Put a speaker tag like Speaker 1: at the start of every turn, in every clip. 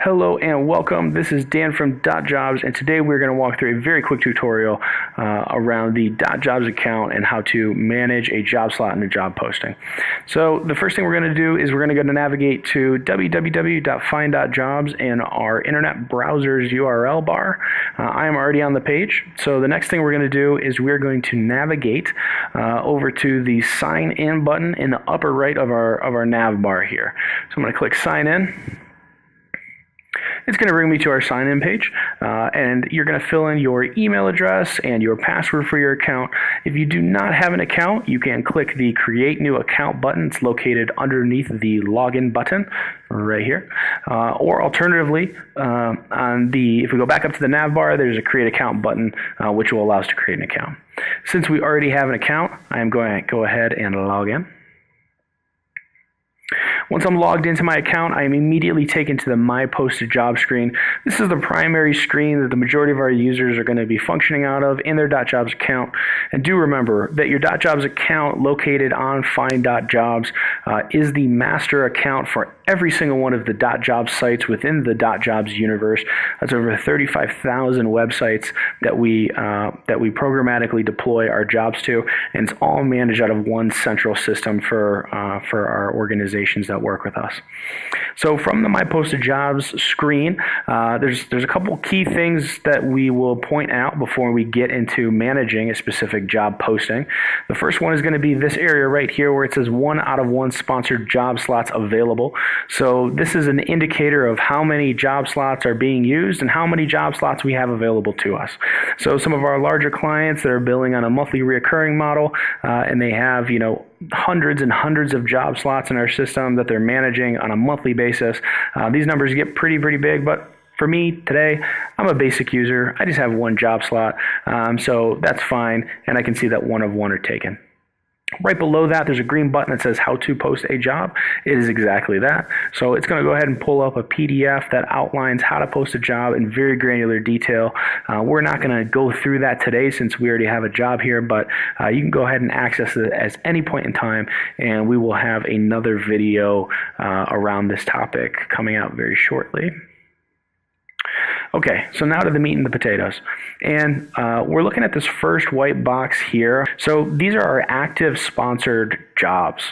Speaker 1: Hello and welcome. This is Dan from .jobs, and today we're going to walk through a very quick tutorial around the .jobs account and how to manage a job slot in a job posting. So the first thing we're going to do is we're going to go to navigate to www.find.jobs in our internet browser's URL bar. I am already on the page. So the next thing we're going to do is we're going to navigate over to the sign in button in the upper right of our nav bar here. So I'm going to click sign in. It's going to bring me to our sign-in page, and you're going to fill in your email address and your password for your account. If you do not have an account, you can click the Create New Account button. It's located underneath the Login button right here. Or alternatively, if we go back up to the nav bar, there's a Create Account button, which will allow us to create an account. Since we already have an account, I am going to go ahead and log in. Once I'm logged into my account, I am immediately taken to the My Posted Job screen. This is the primary screen that the majority of our users are going to be functioning out of in their .jobs account. And do remember that your .jobs account located on Find.jobs is the master account for every single one of the .jobs sites within the .jobs universe. That's over 35,000 websites that we programmatically deploy our jobs to, and it's all managed out of one central system for our organizations that work with us. So from the My Posted Jobs screen, there's a couple key things that we will point out before we get into managing a specific job posting. The first one is going to be this area right here where it says 1 out of 1 sponsored job slots available. So this is an indicator of how many job slots are being used and how many job slots we have available to us. So some of our larger clients that are billing on a monthly reoccurring model, and they have, hundreds and hundreds of job slots in our system that they're managing on a monthly basis. These numbers get pretty big, but for me today, I'm a basic user. I just have one job slot, so that's fine, and I can see that 1 of 1 are taken. Right below that, there's a green button that says how to post a job. It is exactly that. So it's going to go ahead and pull up a PDF that outlines how to post a job in very granular detail. We're not going to go through that today since we already have a job here, but you can go ahead and access it at any point in time, and we will have another video around this topic coming out very shortly. Okay, so now to the meat and the potatoes. And we're looking at this first white box here. So these are our active sponsored jobs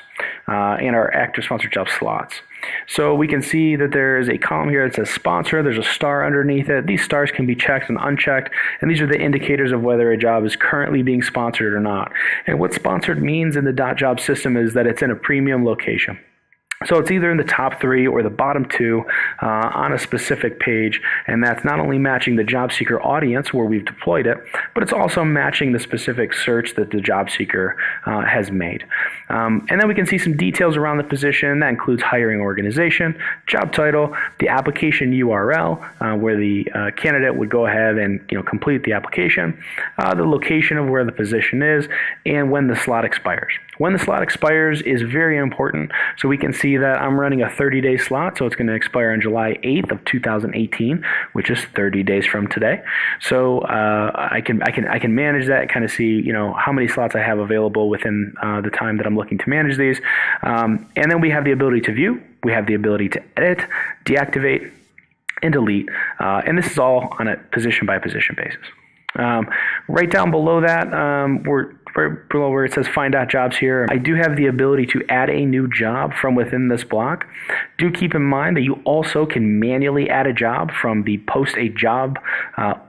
Speaker 1: and our active sponsored job slots. So we can see that there is a column here that says sponsor. There's a star underneath it. These stars can be checked and unchecked, and these are the indicators of whether a job is currently being sponsored or not. And what sponsored means in the .jobs system is that it's in a premium location. So it's either in the top 3 or the bottom 2 on a specific page, and that's not only matching the job seeker audience where we've deployed it, but it's also matching the specific search that the job seeker has made. And then we can see some details around the position. That includes hiring organization, job title, the application URL where the candidate would go ahead and complete the application, the location of where the position is, and when the slot expires. When the slot expires is very important, so we can see that I'm running a 30-day slot, so it's going to expire on July 8th of 2018, which is 30 days from today. So I can manage that, kind of see how many slots I have available within the time that I'm looking to manage these, and then we have the ability to view, we have the ability to edit, deactivate, and delete, and this is all on a position by position basis. Right down below that, right below where it says Find.jobs here, I do have the ability to add a new job from within this block. Do keep in mind that you also can manually add a job from the Post a Job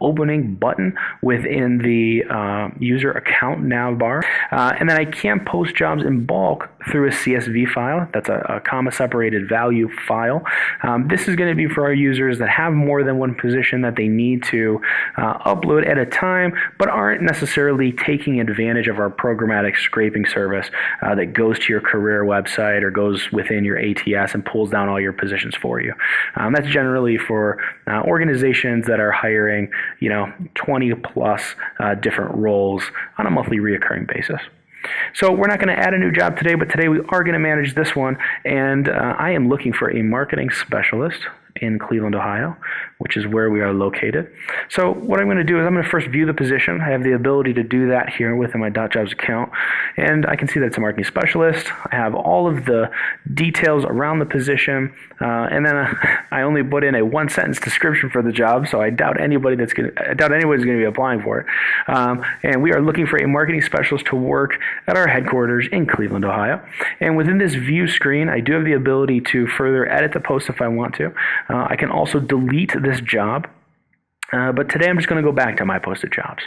Speaker 1: opening button within the user account nav bar. And then I can post jobs in bulk through a CSV file. That's a comma-separated value file. This is going to be for our users that have more than one position that they need to upload at a time, but aren't necessarily taking advantage of our programmatic scraping service that goes to your career website or goes within your ATS and pulls down all your positions for you. That's generally for organizations that are hiring 20 plus different roles on a monthly reoccurring basis. So we're not going to add a new job today, but today we are going to manage this one, and I am looking for a marketing specialist in Cleveland, Ohio, which is where we are located. So what I'm going to do is I'm going to first view the position. I have the ability to do that here within my .jobs account, and I can see that it's a marketing specialist. I have all of the details around the position, and then I only put in a one-sentence description for the job, so I doubt anybody's going to be applying for it. And we are looking for a marketing specialist to work at our headquarters in Cleveland, Ohio. And within this view screen, I do have the ability to further edit the post if I want to. I can also delete this job, but today I'm just going to go back to my posted jobs.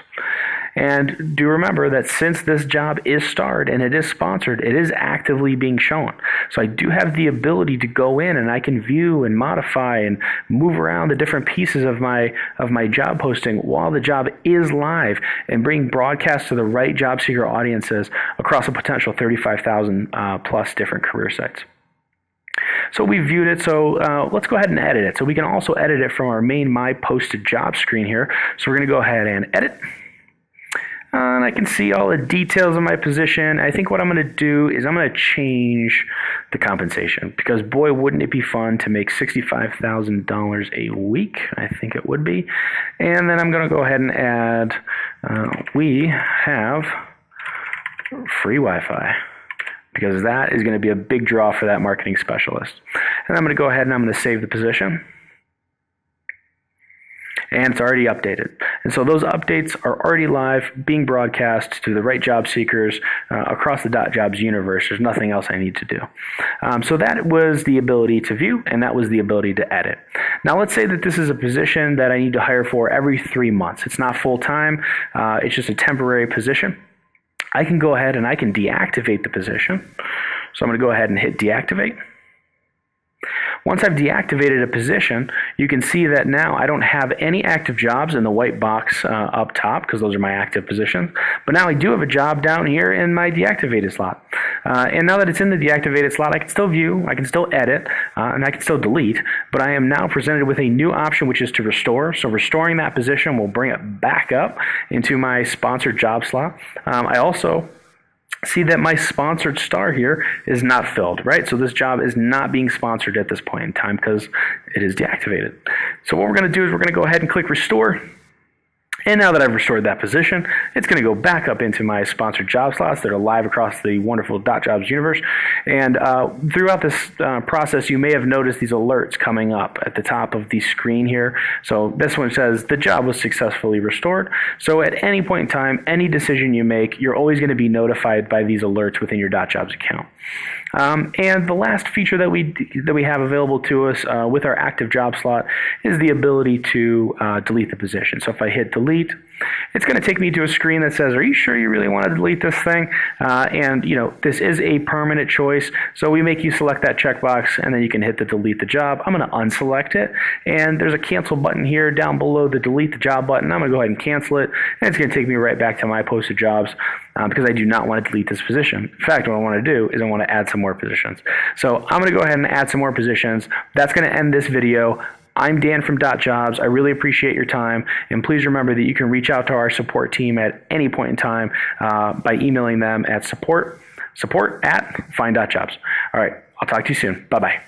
Speaker 1: And do remember that since this job is starred and it is sponsored, it is actively being shown. So I do have the ability to go in and I can view and modify and move around the different pieces of my job posting while the job is live and bring broadcast to the right job seeker audiences across a potential 35,000 plus different career sites. So we viewed it, so let's go ahead and edit it. So we can also edit it from our main My Posted Job screen here. So we're going to go ahead and edit. And I can see all the details of my position. I think what I'm going to do is I'm going to change the compensation, because boy, wouldn't it be fun to make $65,000 a week. I think it would be. And then I'm going to go ahead and add, we have free Wi-Fi, because that is going to be a big draw for that marketing specialist. And I'm going to go ahead and I'm going to save the position. And it's already updated. And so those updates are already live, being broadcast to the right job seekers across the .jobs universe. There's nothing else I need to do. So that was the ability to view, and that was the ability to edit. Now let's say that this is a position that I need to hire for every 3 months. It's not full-time. It's just a temporary position. I can go ahead and I can deactivate the position. So I'm going to go ahead and hit deactivate. Once I've deactivated a position, you can see that now I don't have any active jobs in the white box up top, because those are my active positions. But now I do have a job down here in my deactivated slot. And now that it's in the deactivated slot, I can still view, I can still edit, and I can still delete. But I am now presented with a new option, which is to restore. So restoring that position will bring it back up into my sponsored job slot. I also see that my sponsored star here is not filled, right? So this job is not being sponsored at this point in time because it is deactivated. So what we're going to do is we're going to go ahead and click restore. And now that I've restored that position, it's going to go back up into my sponsored job slots that are live across the wonderful .jobs universe. And throughout this process, you may have noticed these alerts coming up at the top of the screen here. So this one says the job was successfully restored. So at any point in time, any decision you make, you're always going to be notified by these alerts within your .jobs account. And the last feature that we have available to us with our active job slot is the ability to delete the position. So if I hit delete, it's going to take me to a screen that says, are you sure you really want to delete this thing? And you know, this is a permanent choice, so we make you select that checkbox and then you can hit the delete the job. I'm going to unselect it, and there's a cancel button here down below the delete the job button. I'm going to go ahead and cancel it, and it's going to take me right back to my posted jobs because I do not want to delete this position. In fact, what I want to do is I want to add some more positions. So I'm going to go ahead and add some more positions. That's going to end this video. I'm Dan from .jobs. I really appreciate your time, and please remember that you can reach out to our support team at any point in time by emailing them at support@find.jobs. All right, I'll talk to you soon. Bye-bye.